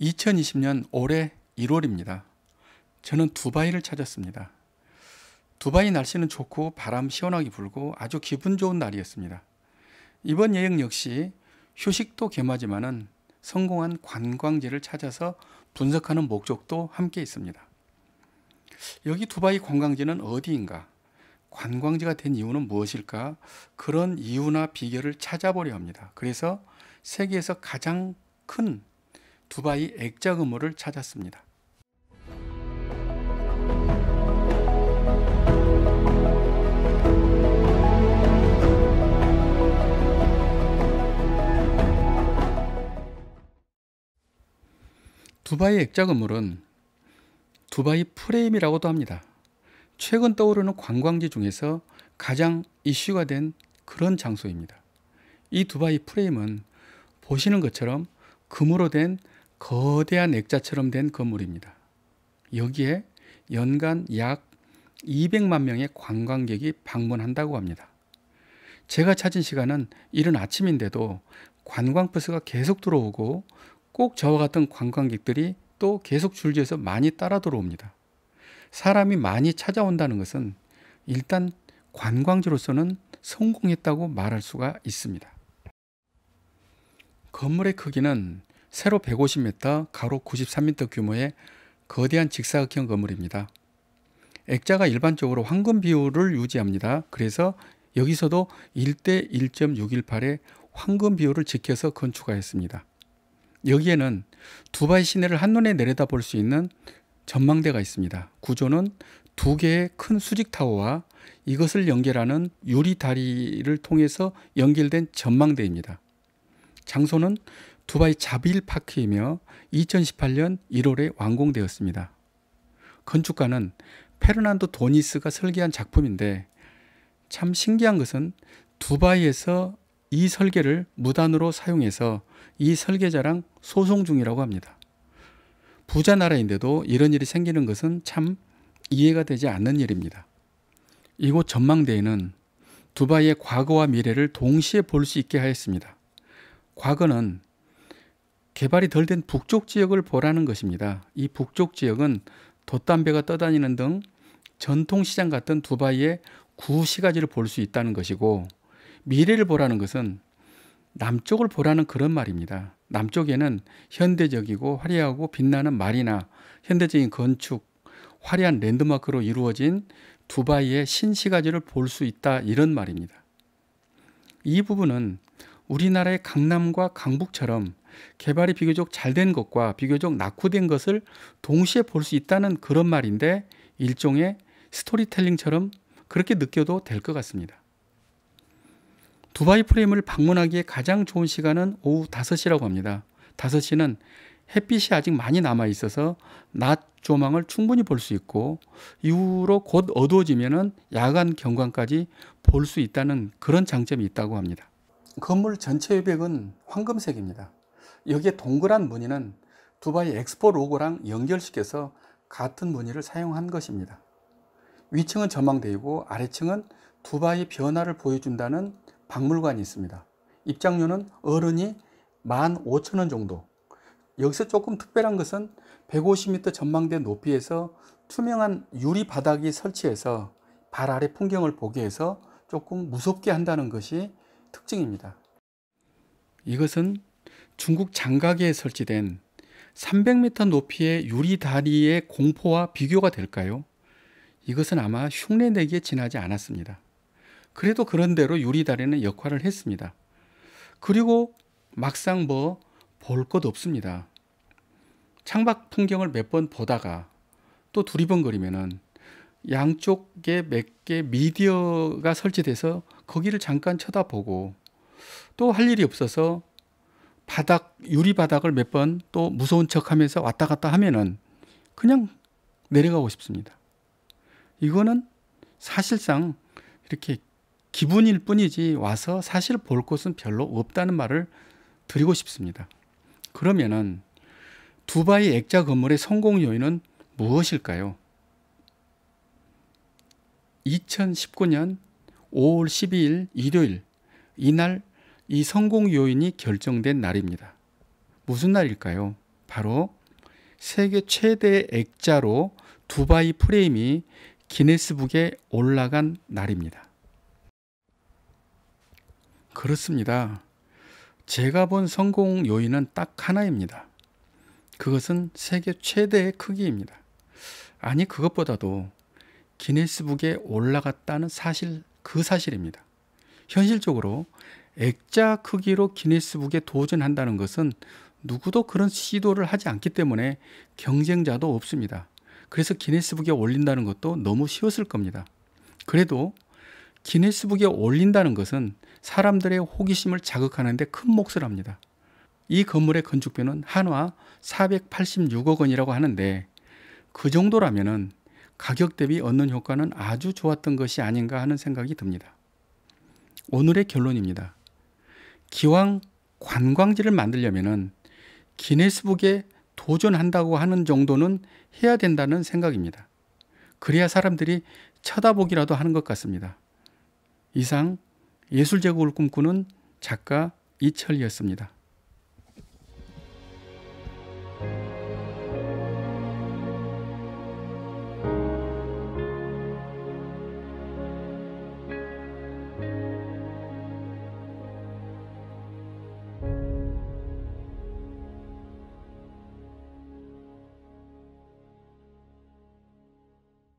2020년 올해 1월입니다. 저는 두바이를 찾았습니다. 두바이 날씨는 좋고 바람 시원하게 불고 아주 기분 좋은 날이었습니다. 이번 여행 역시 휴식도 겸하지만은 성공한 관광지를 찾아서 분석하는 목적도 함께 있습니다. 여기 두바이 관광지는 어디인가? 관광지가 된 이유는 무엇일까? 그런 이유나 비결을 찾아보려 합니다. 그래서 세계에서 가장 큰 두바이 액자 건물을 찾았습니다. 두바이 액자 건물은 두바이 프레임이라고도 합니다. 최근 떠오르는 관광지 중에서 가장 이슈가 된 그런 장소입니다. 이 두바이 프레임은 보시는 것처럼 금으로 된 거대한 액자처럼 된 건물입니다. 여기에 연간 약 200만 명의 관광객이 방문한다고 합니다. 제가 찾은 시간은 이른 아침인데도 관광버스가 계속 들어오고 꼭 저와 같은 관광객들이 또 계속 줄지어서 많이 따라 들어옵니다. 사람이 많이 찾아온다는 것은 일단 관광지로서는 성공했다고 말할 수가 있습니다. 건물의 크기는 세로 150m, 가로 93m 규모의 거대한 직사각형 건물입니다. 액자가 일반적으로 황금 비율을 유지합니다. 그래서 여기서도 1대 1.618의 황금 비율을 지켜서 건축하였습니다. 여기에는 두바이 시내를 한눈에 내려다볼 수 있는 전망대가 있습니다. 구조는 두 개의 큰 수직타워와 이것을 연결하는 유리다리를 통해서 연결된 전망대입니다. 장소는 두바이 자빌 파크이며 2018년 1월에 완공되었습니다. 건축가는 페르난도 도니스가 설계한 작품인데 참 신기한 것은 두바이에서 이 설계를 무단으로 사용해서 이 설계자랑 소송 중이라고 합니다. 부자 나라인데도 이런 일이 생기는 것은 참 이해가 되지 않는 일입니다. 이곳 전망대에는 두바이의 과거와 미래를 동시에 볼 수 있게 하였습니다. 과거는 개발이 덜 된 북쪽 지역을 보라는 것입니다. 이 북쪽 지역은 돛담배가 떠다니는 등 전통시장 같은 두바이의 구시가지를 볼 수 있다는 것이고, 미래를 보라는 것은 남쪽을 보라는 그런 말입니다. 남쪽에는 현대적이고 화려하고 빛나는 말이나 현대적인 건축, 화려한 랜드마크로 이루어진 두바이의 신시가지를 볼 수 있다, 이런 말입니다. 이 부분은 우리나라의 강남과 강북처럼 개발이 비교적 잘 된 것과 비교적 낙후된 것을 동시에 볼 수 있다는 그런 말인데, 일종의 스토리텔링처럼 그렇게 느껴도 될 것 같습니다. 두바이 프레임을 방문하기에 가장 좋은 시간은 오후 5시라고 합니다. 5시는 햇빛이 아직 많이 남아 있어서 낮 조망을 충분히 볼 수 있고, 이후로 곧 어두워지면 야간 경관까지 볼 수 있다는 그런 장점이 있다고 합니다. 건물 전체 외벽은 황금색입니다. 여기에 동그란 무늬는 두바이 엑스포 로고랑 연결시켜서 같은 무늬를 사용한 것입니다. 위층은 전망대이고 아래층은 두바이 변화를 보여준다는 박물관이 있습니다. 입장료는 어른이 15,000원 정도. 여기서 조금 특별한 것은 150m 전망대 높이에서 투명한 유리 바닥이 설치해서 발 아래 풍경을 보게 해서 조금 무섭게 한다는 것이 특징입니다. 이것은 중국 장가계에 설치된 300m 높이의 유리 다리의 공포와 비교가 될까요? 이것은 아마 흉내내기에 지나지 않았습니다. 그래도 그런대로 유리 다리는 역할을 했습니다. 그리고 막상 볼 것 없습니다. 창밖 풍경을 몇 번 보다가 또 두리번거리면은 양쪽에 몇 개 미디어가 설치돼서 거기를 잠깐 쳐다보고, 또 할 일이 없어서 유리 바닥을 몇 번 또 무서운 척 하면서 왔다 갔다 하면은 그냥 내려가고 싶습니다. 이거는 사실상 이렇게 기분일 뿐이지 와서 사실 볼 곳은 별로 없다는 말을 드리고 싶습니다. 그러면은 두바이 액자 건물의 성공 요인은 무엇일까요? 2019년 5월 12일 일요일, 이날 이 성공 요인이 결정된 날입니다. 무슨 날일까요? 바로 세계 최대 액자로 두바이 프레임이 기네스북에 올라간 날입니다. 그렇습니다. 제가 본 성공 요인은 딱 하나입니다. 그것은 세계 최대의 크기입니다. 아니, 그것보다도 기네스북에 올라갔다는 사실, 그 사실입니다. 현실적으로 액자 크기로 기네스북에 도전한다는 것은 누구도 그런 시도를 하지 않기 때문에 경쟁자도 없습니다. 그래서 기네스북에 올린다는 것도 너무 쉬웠을 겁니다. 그래도 기네스북에 올린다는 것은 사람들의 호기심을 자극하는 데 큰 몫을 합니다. 이 건물의 건축비는 한화 486억 원이라고 하는데 그 정도라면은 가격 대비 얻는 효과는 아주 좋았던 것이 아닌가 하는 생각이 듭니다. 오늘의 결론입니다. 기왕 관광지를 만들려면은 기네스북에 도전한다고 하는 정도는 해야 된다는 생각입니다. 그래야 사람들이 쳐다보기라도 하는 것 같습니다. 이상 예술제국을 꿈꾸는 작가 이철이었습니다.